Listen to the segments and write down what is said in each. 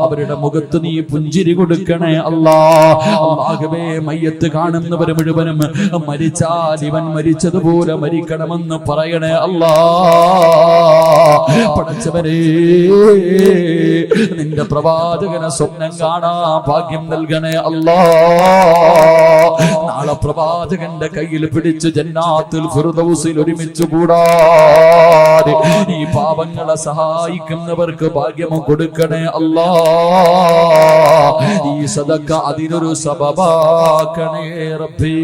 അവരുടെ മുഖത്ത് നീ പുഞ്ചിരി കൊടുക്കണേ അല്ലാ. അല്ലാഹുവേ, മയ്യത്ത് കാണുന്നവർ മുഴുവനും മരിച്ചാൽ ഇവൻ മരിച്ചതുപോലെ മരിക്കണമെന്ന് പറയണേ അല്ലാ. പടച്ചവരേ, നിന്റെ പ്രവാചകനെ സ്വപ്നം കാണാൻ ഭാഗ്യം നൽകണേ അല്ലാ. നാളെ പ്രവാചകന്റെ കയ്യിൽ പിടിച്ച് ജന്നാത്തുൽ ഫിർദൗസിൽ ഒരുമിച്ച് കൂടാതെ ഈ പാപങ്ങളെ സഹായിക്കുന്നവർക്ക് ഭാഗ്യം കൊടുക്കണേ അല്ലാ. ഈ സദഖ അതിനൊരു സബബാക്കണേ റബ്ബി.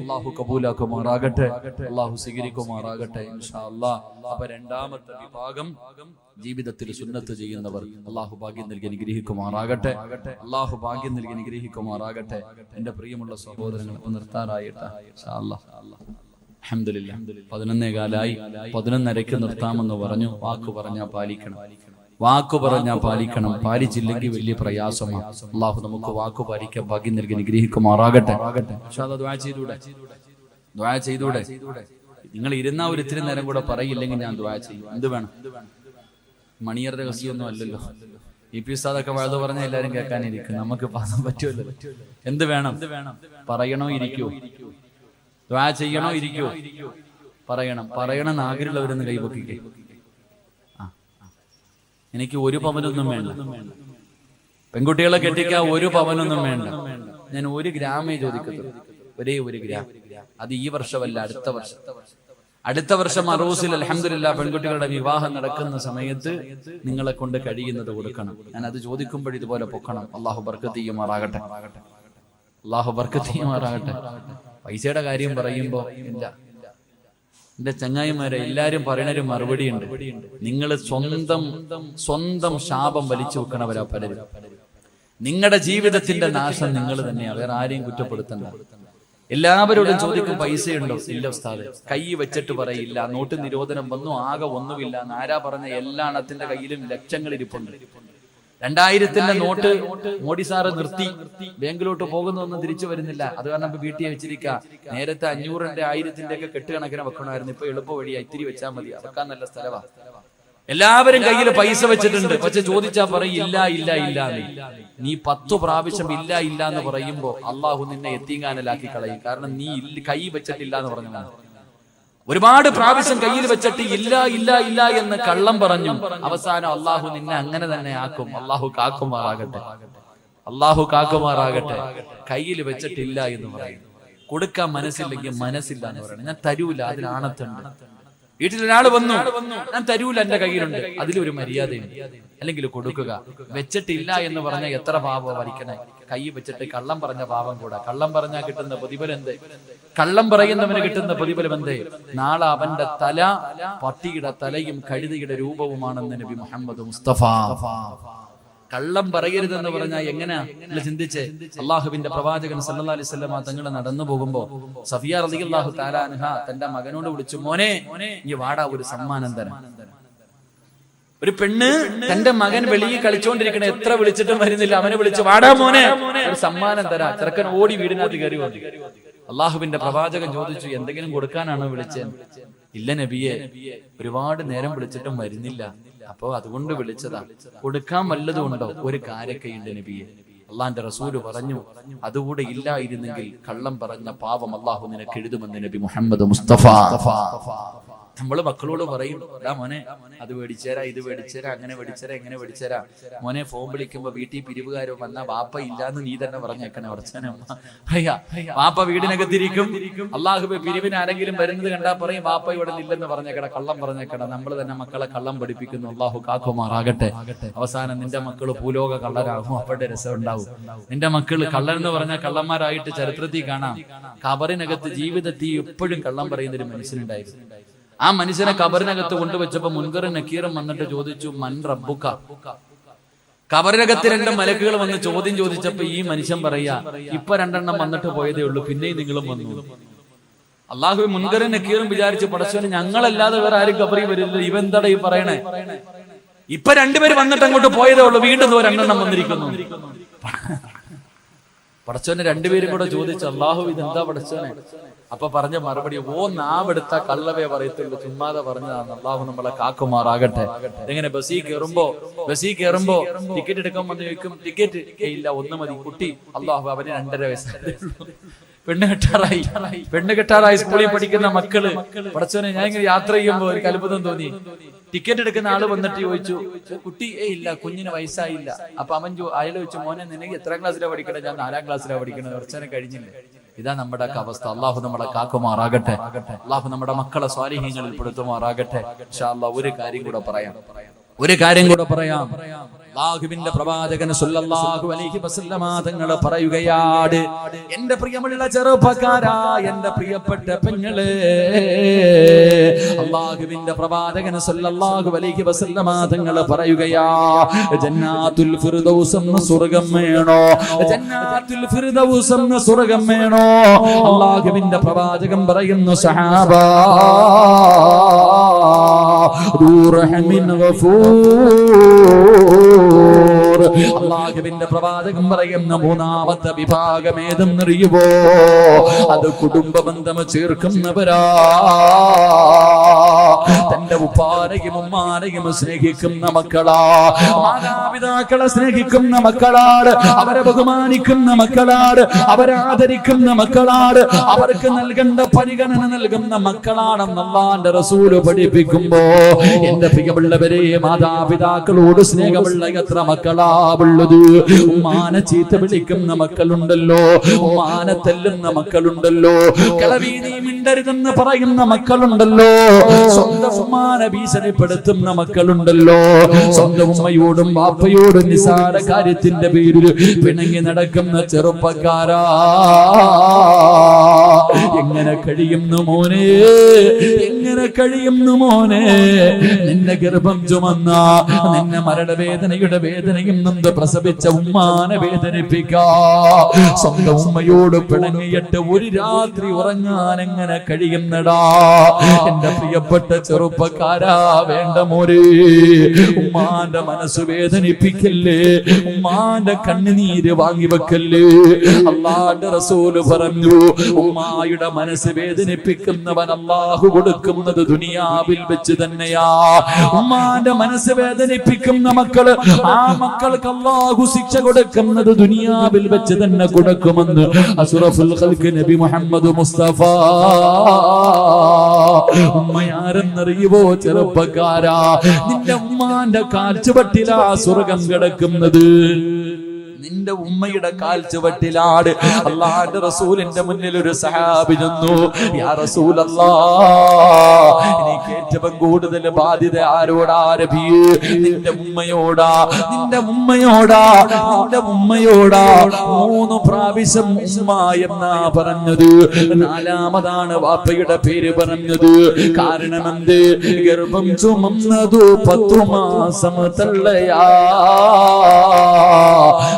അല്ലാഹു കബൂലാക്കുമാറാകട്ടെ, അല്ലാഹു സ്വീകരിക്കുമാറാകട്ടെ ഇൻഷാ അല്ലാഹ്. അപ്പൊ രണ്ടാമത്തെ വിഭാഗം ജീവിതത്തിൽ സുന്നത്ത് ചെയ്യുന്നവർ. അല്ലാഹു ഭാഗ്യം നൽകി അനുഗ്രഹിക്കുമാറാകട്ടെ, അല്ലാഹു ഭാഗ്യം നൽകി അനുഗ്രഹിക്കുമാറാകട്ടെ. എന്റെ പ്രിയമുള്ള സഹോദരങ്ങൾ, നിർത്താറായിട്ടാ ഇൻഷാ അല്ലാഹ്. അൽഹംദുലില്ലാഹ് 11:15 11:30 നിർത്താമെന്ന് പറഞ്ഞു. വാക്ക് പറഞ്ഞാൽ പാലിക്കണം, വാക്കു പറഞ്ഞാൽ പാലിക്കണം. പാലിച്ചില്ലെങ്കിൽ വലിയ പ്രയാസമാണ്. അല്ലാഹു നമുക്ക് വാക്കു പാലിക്കാൻ ഭാഗ്യം നൽകി അനുഗ്രഹിക്കുമാറാകട്ടെ. ദുആ ചെയ്തൂടെ? നിങ്ങൾ ഇരുന്ന ഒരു ഇത്തിരി നേരം കൂടെ പറയില്ലെങ്കിൽ ഞാൻ ദുആ ചെയ്യും. എന്ത് വേണം? മണിയർ രഹസ്യമൊന്നും അല്ലല്ലോ. EP ഉസ്താദൊക്കെ വഴുതു പറഞ്ഞ എല്ലാരും കേൾക്കാനിരിക്കും, നമുക്ക് പാസാൻ പറ്റുമല്ലോ. എന്ത് വേണം? പറയണോ ഇരിക്കോ? ദുആ ചെയ്യണോ ഇരിക്കോ? പറയണം. ആഗ്രഹമുള്ളവരൊന്ന് കൈപൊക്കിക്കേ. എനിക്ക് 1 പവനൊന്നും വേണ്ട. പെൺകുട്ടികളെ കെട്ടിക്കാൻ 1 പവനൊന്നും വേണ്ട. ഞാൻ 1 ഗ്രാമേ ചോദിക്കത്തുള്ളൂ. ഒരേ 1 ഗ്രാം. അത് ഈ വർഷമല്ല, അടുത്ത വർഷം അറൂസിൽ അൽഹംദുലില്ലാഹ് പെൺകുട്ടികളുടെ വിവാഹം നടക്കുന്ന സമയത്ത് നിങ്ങളെ കൊണ്ട് കഴിയുന്നത് കൊടുക്കണം. ഞാൻ അത് ചോദിക്കുമ്പോൾ ഇതുപോലെ പൊക്കണം. അല്ലാഹു ബർക്കത്ത് ചെയ്യുമാറാകട്ടെ, അല്ലാഹു ബർക്കത്ത് ചെയ്യുമാറാകട്ടെ. പൈസയുടെ കാര്യം പറയുമ്പോ ഇല്ല, എന്റെ ചങ്ങായിമാരെ എല്ലാരും പറയണൊരു മറുപടി ഉണ്ട്. നിങ്ങൾ സ്വന്തം ശാപം വലിച്ചു വെക്കണവരാ പലരും. നിങ്ങളുടെ ജീവിതത്തിന്റെ നാശം നിങ്ങൾ തന്നെയാ, വേറെ ആരെയും കുറ്റപ്പെടുത്തണ്ട. എല്ലാവരോടും ചോദിക്കും പൈസയുണ്ടോ? ഇല്ല ഉസ്താദ്. കൈ വെച്ചിട്ട് പറയില്ല. നോട്ട് നിരോധനം വന്നു, ആകെ ഒന്നുമില്ല. ആരാ പറഞ്ഞ? എല്ലാ എണ്ണത്തിന്റെ കയ്യിലും ലക്ഷങ്ങൾ ഇരിപ്പുണ്ട്. 2000-ന്റെ നോട്ട് മോഡി സാറ് നിർത്തി. ബാങ്കിലോട്ട് പോകുന്നൊന്നും തിരിച്ചു വരുന്നില്ല. അത് കാരണം ഇപ്പൊ വീട്ടിൽ വെച്ചിരിക്കുക. നേരത്തെ 500-ന്റെ 1000-ന്റെ ഒക്കെ കെട്ടുകണക്കിനെ വെക്കണമായിരുന്നു. ഇപ്പൊ എളുപ്പ വഴിയാ, ഇത്തിരി വെച്ചാൽ മതി. വെക്കാൻ നല്ല സ്ഥലവാ. എല്ലാവരും കയ്യിൽ പൈസ വെച്ചിട്ടുണ്ട്. പക്ഷെ ചോദിച്ചാ പറയും ഇല്ല. നീ 10 പ്രാവശ്യം ഇല്ല എന്ന് പറയുമ്പോ അള്ളാഹു നിന്നെ എത്തിങ്ങാനലാക്കി കളയും. കാരണം നീ കൈ വെച്ചിട്ടില്ല എന്ന് പറഞ്ഞു. ഒരുപാട് പ്രാവശ്യം കയ്യിൽ വെച്ചിട്ട് ഇല്ല എന്ന് കള്ളം പറഞ്ഞു. അവസാനം അള്ളാഹു നിന്നെ അങ്ങനെ തന്നെ ആക്കും. അള്ളാഹു കാക്കുമാറാകട്ടെ. കയ്യിൽ വെച്ചിട്ടില്ല എന്ന് പറയും. കൊടുക്കാൻ മനസ്സില്ലെങ്കിൽ മനസ്സില്ല എന്ന് പറയണം. ഞാൻ തരൂല, അതിനാണത്തുണ്ട്. വീട്ടിലൊരാൾ വന്നു, ഞാൻ തരൂല, എന്റെ കയ്യിലുണ്ട്, അതിലൊരു മര്യാദയുണ്ട്. അല്ലെങ്കിൽ കൊടുക്കുക. വെച്ചിട്ടില്ല എന്ന് പറഞ്ഞാൽ എത്ര പാപം വരിക്കണേ. കൈ വെച്ചിട്ട് കള്ളം പറഞ്ഞ പാപം കൂടാ. കള്ളം പറഞ്ഞാൽ കിട്ടുന്ന പ്രതിഫലം എന്ത്? കള്ളം പറയുന്നവന് കിട്ടുന്ന പ്രതിഫലം എന്ത്? നാളെ അവന്റെ തല പട്ടിയുടെ തലയും കഴുതയുടെ രൂപവുമാണെന്ന് നബി മുഹമ്മദ് മുസ്തഫ. കള്ളം പറയരുതെന്ന് പറഞ്ഞാൽ എങ്ങനെയാ ചിന്തിച്ച്? അള്ളാഹുവിന്റെ പ്രവാചകൻ സല്ലല്ലാഹു അലൈഹി വസല്ലം തങ്ങൾ നടന്നു പോകുമ്പോ സഫിയ റളിയല്ലാഹു തആല അൻഹ തന്റെ മകനോട് വിളിച്ചു, മോനെ ഈ വാടാ, ഒരു സമ്മാനം തരാം. ഒരു പെണ്ണ് തന്റെ മകൻ വെളിയിൽ കളിച്ചോണ്ടിരിക്കണ, എത്ര വിളിച്ചിട്ടും വരുന്നില്ല. അവനെ വിളിച്ചു, വാടാ മോനെ, ഒരു സമ്മാനം തരാം. ചെറുക്കൻ ഓടി വീടിനകത്ത് കയറി വന്നു. അള്ളാഹുവിന്റെ പ്രവാചകൻ ചോദിച്ചു, എന്തെങ്കിലും കൊടുക്കാനാണോ വിളിച്ചത്? ഇല്ല നബിയെ, ഒരുപാട് നേരം വിളിച്ചിട്ടും വരുന്നില്ല, അപ്പോ അതുകൊണ്ട് വിളിച്ചതാ. കൊടുക്കാൻ വല്ലതും ഉണ്ടോ? ഒരു കാരക്കയുണ്ട് നബിയെ. അള്ളാന്റെ റസൂല് പറഞ്ഞു, അതുകൂടെ ഇല്ലായിരുന്നെങ്കിൽ കള്ളം പറഞ്ഞ പാപം അള്ളാഹു നിനക്ക് എഴുതുമെന്ന് നബി മുഹമ്മദ് മുസ്തഫ. നമ്മള് മക്കളോട് പറയും, മോനെ അത് മേടിച്ചേരാ, ഇത് മേടിച്ചേരാ, അങ്ങനെ മേടിച്ചേരാ, എങ്ങനെ മേടിച്ചേരാ. മോനെ ഫോൺ വിളിക്കുമ്പോ വീട്ടിൽ പിരിവുകാരോ വന്നാ വാപ്പ ഇല്ലാന്ന് നീ തന്നെ പറഞ്ഞേക്കണേ. വാപ്പ വീടിനകത്തിരിക്കും. അള്ളാഹുബെ പിരിവിന് ആരെങ്കിലും വരുന്നത് കണ്ടാ പറയും, വാപ്പ ഇവിടെ ഇല്ലെന്ന് പറഞ്ഞേക്കട, കള്ളം പറഞ്ഞേക്കട. നമ്മൾ തന്നെ മക്കളെ കള്ളം പഠിപ്പിക്കുന്നു. അള്ളാഹു കാക്കുമാറാകട്ടെ. അവസാനം നിന്റെ മക്കള് ഭൂലോക കള്ളരാകും. അവരുടെ രസം ഉണ്ടാവും. നിന്റെ മക്കള് കള്ളൻ പറഞ്ഞാൽ കള്ളന്മാരായിട്ട് ചരിത്രത്തിൽ കാണാം. ഖബറിനകത്ത് ജീവിതത്തിൽ എപ്പോഴും കള്ളം പറയുന്ന ഒരു മനുഷ്യനുണ്ടായിരുന്നു. ആ മനുഷ്യനെ ഖബറിനകത്ത് കൊണ്ടുവച്ചപ്പോ മുൻകറും നക്കീറും വന്നിട്ട് ചോദിച്ചു, മൻ റബ്ബുക. ഖബറിനകത്ത് 2 മലക്കുകൾ വന്ന് ചോദ്യം ചോദിച്ചപ്പോ ഈ മനുഷ്യൻ പറയാ, ഇപ്പൊ 2 എണ്ണം വന്നിട്ട് പോയതേ ഉള്ളൂ, പിന്നെയും നിങ്ങളും വന്നു. അള്ളാഹു മുൻകറും നക്കീറും വിചാരിച്ചു, പടച്ചോനെ ഞങ്ങളല്ലാതെ വേറെ ആരും ഖബറി വരില്ല, ഇവെന്താടാ ഈ പറയണേ? ഇപ്പൊ 2 പേര് വന്നിട്ട് അങ്ങോട്ട് പോയതേ ഉള്ളൂ, വീണ്ടും 2 എണ്ണം വന്നിരിക്കുന്നു. പടച്ചോനെ 2 പേരും കൂടെ ചോദിച്ചു, അള്ളാഹു ഇതെന്താ പടച്ചോനെ? അപ്പൊ പറഞ്ഞ മറുപടി, ഓ നാവെടുത്ത കള്ളവേ പറയത്തുള്ളൂ, ചുമ്മാതെ പറഞ്ഞതാണ്. അള്ളാഹു നമ്മളെ കാക്കുമാറാകട്ടെ. ഇങ്ങനെ ബസ്സിൽ കയറുമ്പോ ടിക്കറ്റ് എടുക്കാൻ വന്ന് ചോദിക്കും, ടിക്കറ്റ് ഇല്ല, ഒന്ന് മതി കുട്ടി. അള്ളാഹു അവന് 2.5 വയസ്സായി, പെണ്ണ് കെട്ടാറായി സ്കൂളിൽ പഠിക്കുന്ന മക്കള്. പടച്ചോനെ, ഞാൻ ഇങ്ങനെ യാത്ര ചെയ്യുമ്പോ ഒരു അത്ഭുതം തോന്നി. ടിക്കറ്റ് എടുക്കുന്ന ആള് വന്നിട്ട് ചോദിച്ചു, കുട്ടി ഇല്ല, കുഞ്ഞിന് വയസ്സായില്ല. അപ്പൊ അവൻ അയാൾ ചോദിച്ചു, മോനെ നിനക്ക് എത്രാം ക്ലാസ്സിലാണ് പഠിക്കണേ? ഞാൻ 4ാം ക്ലാസ്സിലാണ് പഠിക്കണത്. കുറച്ചേരം കഴിഞ്ഞില്ലേ? ഇതാ നമ്മുടെ അവസ്ഥ. അള്ളാഹു നമ്മളെ കാക്കുമാറാകട്ടെ. അള്ളാഹു നമ്മുടെ മക്കളെ സ്വാലിഹീങ്ങളിൽ പെടുത്തുമാറാകട്ടെ. ഇൻഷാ അല്ലാഹ് ഒരു കാര്യം കൂടെ പറയാം. അല്ലാഹുവിന്റെ പ്രവാചകൻ സല്ലല്ലാഹു അലൈഹി വസല്ലമ തങ്ങൾ പറയുകയാണ്, എന്റെ പ്രിയമുള്ള ചെറുപ്പക്കാരാ, എന്റെ പ്രിയപ്പെട്ട പെങ്ങളെ, അല്ലാഹുവിന്റെ പ്രവാചകൻ സല്ലല്ലാഹു അലൈഹി വസല്ലമ തങ്ങൾ പറയുകയാ, ജന്നാത്തുൽ ഫിർദൗസ് എന്ന സ്വർഗ്ഗം വേണോ? ജന്നാത്തുൽ ഫിർദൗസ് എന്ന സ്വർഗ്ഗം വേണോ? അല്ലാഹുവിന്റെ പ്രവാചകൻ പറയുന്നു, സഹാബാ റഹ്മിൻ ഗഫൂർ. അല്ലാഹുവിന്റെ പ്രവാചകൻ പറയുന്ന 3ാമത്തെ വിഭാഗം ഏതെന്നറിയുമോ? അത് കുടുംബ ബന്ധം ചേർക്കുന്നവരാ. തന്റെ ഉപ്പാരെയും ഉമ്മാരെയും സ്നേഹിക്കുന്ന മക്കളാ, മാതാപിതാക്കളെ സ്നേഹിക്കുന്ന മക്കളാണ്, അവരെ ബഹുമാനിക്കുന്ന മക്കളാണ്, അവരെ ആദരിക്കുന്ന മക്കളാണ്, അവർക്ക് നൽകേണ്ട പരിഗണന നൽകുന്ന മക്കളാണെന്ന് അല്ലാഹുവിന്റെ റസൂല് പഠിപ്പിക്കുമ്പോ, എന്റെ പ്രിയമുള്ളവരെ, മാതാപിതാക്കളോട് സ്നേഹമുള്ള എത്ര മക്കളാ ഉള്ളത്? ഉമ്മാനെ ചീത്ത വിളിക്കുന്ന മക്കളുണ്ടല്ലോ, ഉമ്മാനെ തല്ലുന്ന മക്കളുണ്ടല്ലോ, കിളവി നീ മിണ്ടരുതെന്ന് പറയുന്ന മക്കളുണ്ടല്ലോ, സ്വന്തം ഉമ്മാനെ ഭീഷണിപ്പെടുത്തുന്ന മക്കളുണ്ടല്ലോ, സ്വന്തം ഉമ്മയോടും വാപ്പയോടും നിസാര കാര്യത്തിന്റെ പേരിൽ പിണങ്ങി നടക്കുന്ന ചെറുപ്പക്കാരാ, എങ്ങനെ കഴിയുന്നു മോനെ? എങ്ങനെ കഴിയുന്നു മോനെ? നിന്നെ ഗർഭം ചുമന്ന, നിന്നെ മരണവേദനയുടെ വേദനയും നൊന്ത് പ്രസവിച്ച ഉമ്മാനെ വേദനിപ്പിക്കാ, സ്വന്തം ഉമ്മയോട് പിണങ്ങിയിട്ട് ഒരു രാത്രി ഉറങ്ങാൻ എങ്ങനെ കഴിയുന്നടാ? എന്റെ പ്രിയപ്പെട്ട ചെറുപ്പക്കാരാ, വേണ്ട മോരെ, ഉമ്മാന്റെ മനസ്സ് വേദനിപ്പിക്കല്ലേ, ഉമ്മാന്റെ കണ്ണുനീര് വാങ്ങിവെക്കല്ലേ. അല്ലാഹുവിന്റെ റസൂല് പറഞ്ഞു, ഉമ്മായുടെ മനസ്സ് വേദനിപ്പിക്കുന്നവൻ അല്ലാഹു കൊടുക്കുന്നത് ദുനിയാവിൽ വെച്ച് തന്നെയാ. ഉമ്മാന്റെ മനസ്സ് വേദനിപ്പിക്കുന്ന മക്കള്, ആ മക്കൾക്ക് അല്ലാഹു ശിക്ഷ കൊടുക്കുന്നത് ദുനിയാവിൽ വെച്ച് തന്നെ കൊടുക്കുമെന്ന് അഷ്റഫുൽ ഖൽഖ് നബി മുഹമ്മദ് മുസ്തഫ. ഉമ്മയാരെന്നറിയുവോ ചെറുപ്പക്കാരാ? നിന്റെ ഉമ്മാന്റെ കാൽച്ചുവട്ടിലാ സ്വർഗം കിടക്കുന്നത്. നിന്റെ ഉമ്മയുടെ കാൽച്ചുവട്ടിലാണ്. അല്ലാഹുവിന്റെ റസൂലിന്റെ മുന്നിൽ ഒരു സഹാബി ചെന്നു, യാ റസൂലല്ലാഹ്, എനിക്ക് ഏറ്റവും കൂടുതൽ ബാധ്യത ആരോടാ നബിയേ? നിന്റെ ഉമ്മയോടാ, നിന്റെ ഉമ്മയോടാ, നിന്റെ ഉമ്മയോടാ. 3 പ്രാവശ്യം ഉമ്മ എന്നാ പറഞ്ഞത്. 4ാമതാണ് വാപ്പയുടെ പേര് പറഞ്ഞത്. കാരണം എന്ത്? ഗർഭം ചുമന്നതു 10 മാസം തള്ളയാ,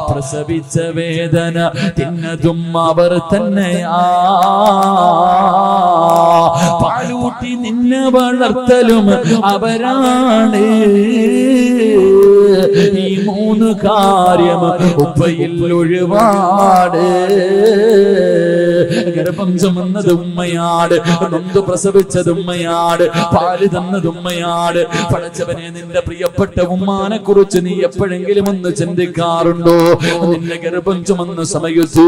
പ്രസവിച്ച വേദന തിന്നതും അവർ തന്നെയാ, പാലൂട്ടി നിന്നെ വളർത്തലും അവരാണ്. ഈ 3 കാര്യം ഉപ്പയിൽ ഒഴിവാട്. ഗർഭം ചുമന്നത് ഉമ്മയാട്, നൊന്ത് പ്രസവിച്ചത് ഉമ്മയാട്, പാല് തന്നത് ഉമ്മയാട്. പടച്ചവനെ, നിന്റെ പ്രിയപ്പെട്ട ഉമ്മാനെ കുറിച്ച് നീ എപ്പോഴെങ്കിലും ഒന്ന് ചിന്തിക്കാറുണ്ടോ? നിന്റെ ഗർഭം ചുമന്ന സമയത്ത്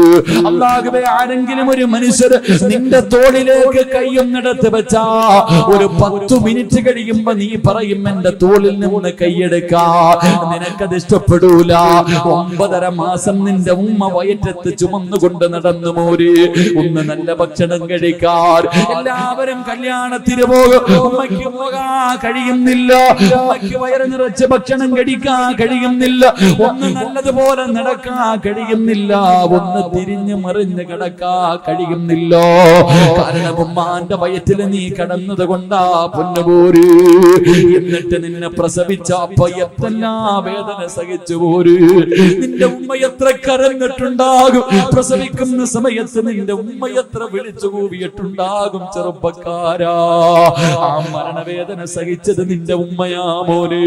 അല്ലാഹുവേ, ആരെങ്കിലും ഒരു മനുഷ്യർ നിന്റെ തോളിലേക്ക് കൈയൊന്നെടുത്ത് വെച്ചാ ഒരു 10 മിനിറ്റ് കഴിയുമ്പോ നീ പറയും, എന്റെ തോളിൽ നിന്ന് കൈയെടുക്കാ. നിനക്കത് ഇഷ്ടപ്പെടൂല. 9.5 മാസം നിന്റെ ഉമ്മ വയറ്റത്ത് ചുമന്നുകൊണ്ട് നടന്നു മോര്. ഒന്ന് നല്ല ഭക്ഷണം കഴിക്കാൻ എല്ലാവരും കല്യാണത്തിന് പോകും, ഉമ്മയ്ക്ക് പോകാൻ കഴിയുന്നില്ല, ഉമ്മയ്ക്ക് വയറ് നിറച്ച് ഭക്ഷണം കഴിക്കാൻ കഴിയുന്നില്ല, ഒന്ന് നല്ലതുപോലെ നടക്കാൻ കഴിയുന്നില്ല, ഒന്ന് തിരിഞ്ഞു മറിഞ്ഞ് കിടക്കാൻ കഴിയുന്നില്ല. കാരണം ഉമ്മാന്റെ വയറ്റിൽ നീ കടന്നത് കൊണ്ടാ പൊന്നുപോര്. എന്നിട്ട് നിന്നെ പ്രസവിച്ച അപ്പ എത്തെല്ലാം വേദന സഹിച്ചു പോര്. നിന്റെ ഉമ്മ എത്ര കരഞ്ഞിട്ടുണ്ടാകും, പ്രസവിക്കുന്ന സമയത്ത് നിന്റെ ഉമ്മ എത്ര വിളിച്ചു കൂവിയിട്ടുണ്ടാകും. ചെറുപ്പക്കാരാ, ആ മരണവേദന സഹിച്ചത് നിന്റെ ഉമ്മയാ മോനെ.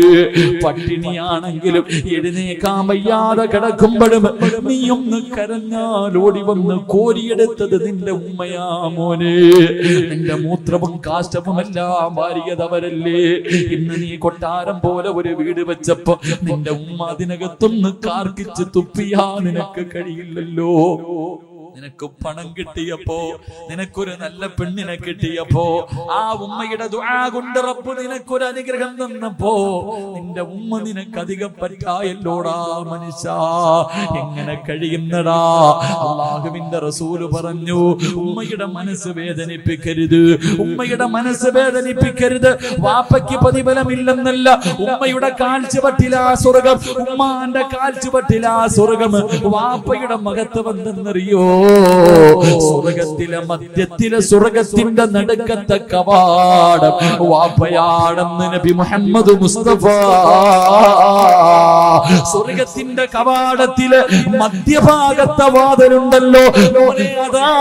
പട്ടിണിയാണെങ്കിലും എഴുന്നേക്കാൻ വയ്യാതെ കിടക്കുമ്പോഴും നീ ഒന്ന് കരഞ്ഞാൽ ഓടി വന്ന് കോരിയെടുത്തത് നിന്റെ ഉമ്മയാ മോനെ. നിന്റെ മൂത്രവും കാഷ്ടവും എല്ലാം വാരിയതവരല്ലേ. ഇന്ന് നീ കൊട്ടാരം പോലെ ഒരു വീട് വെച്ചപ്പോ നിന്റെ ഉമ്മ അതിനകത്തൊന്ന് കാർക്കിച്ച് തുപ്പിയാ നിനക്ക് കഴിയില്ലല്ലോ. നിനക്ക് പണം കിട്ടിയപ്പോ, നിനക്കൊരു നല്ല പെണ്ണിനെ കിട്ടിയപ്പോ, ആ ഉമ്മയുടെ ദുആ കൊണ്ട് റബ്ബ് നിനക്കൊരു അനുഗ്രഹം തന്നപ്പോ നിന്റെ ഉമ്മ നിനക്ക് അധികം പറ്റായല്ലോടാ മനുഷ്യ. എങ്ങനെ കഴിയുന്നടാ? അല്ലാഹുവിന്റെ റസൂല് പറഞ്ഞു, ഉമ്മയുടെ മനസ്സ് വേദനിപ്പിക്കരുത്, ഉമ്മയുടെ മനസ്സ് വേദനിപ്പിക്കരുത്. വാപ്പയ്ക്ക് പ്രതിഫലമില്ലെന്നല്ല, ഉമ്മയുടെ കാൽച്ചുവട്ടിലാ സ്വർഗം, ഉമ്മാന്റെ കാൽച്ചുവട്ടിലാ സ്വർഗം. വാപ്പയുടെ മഹത്വം എന്തെന്നറിയോ? സ്വർഗത്തിലെ മധ്യത്തിലെ സ്വർഗത്തിന്റെ നടുക്കത്തെ കവാടം വാപ്പയാണെന്ന് നബി മുഹമ്മദ് മുസ്തഫ. സ്വർഗത്തിന്റെ കവാടത്തിലെ മധ്യഭാഗത്തെ വാതിലുണ്ടല്ലോ, അതാ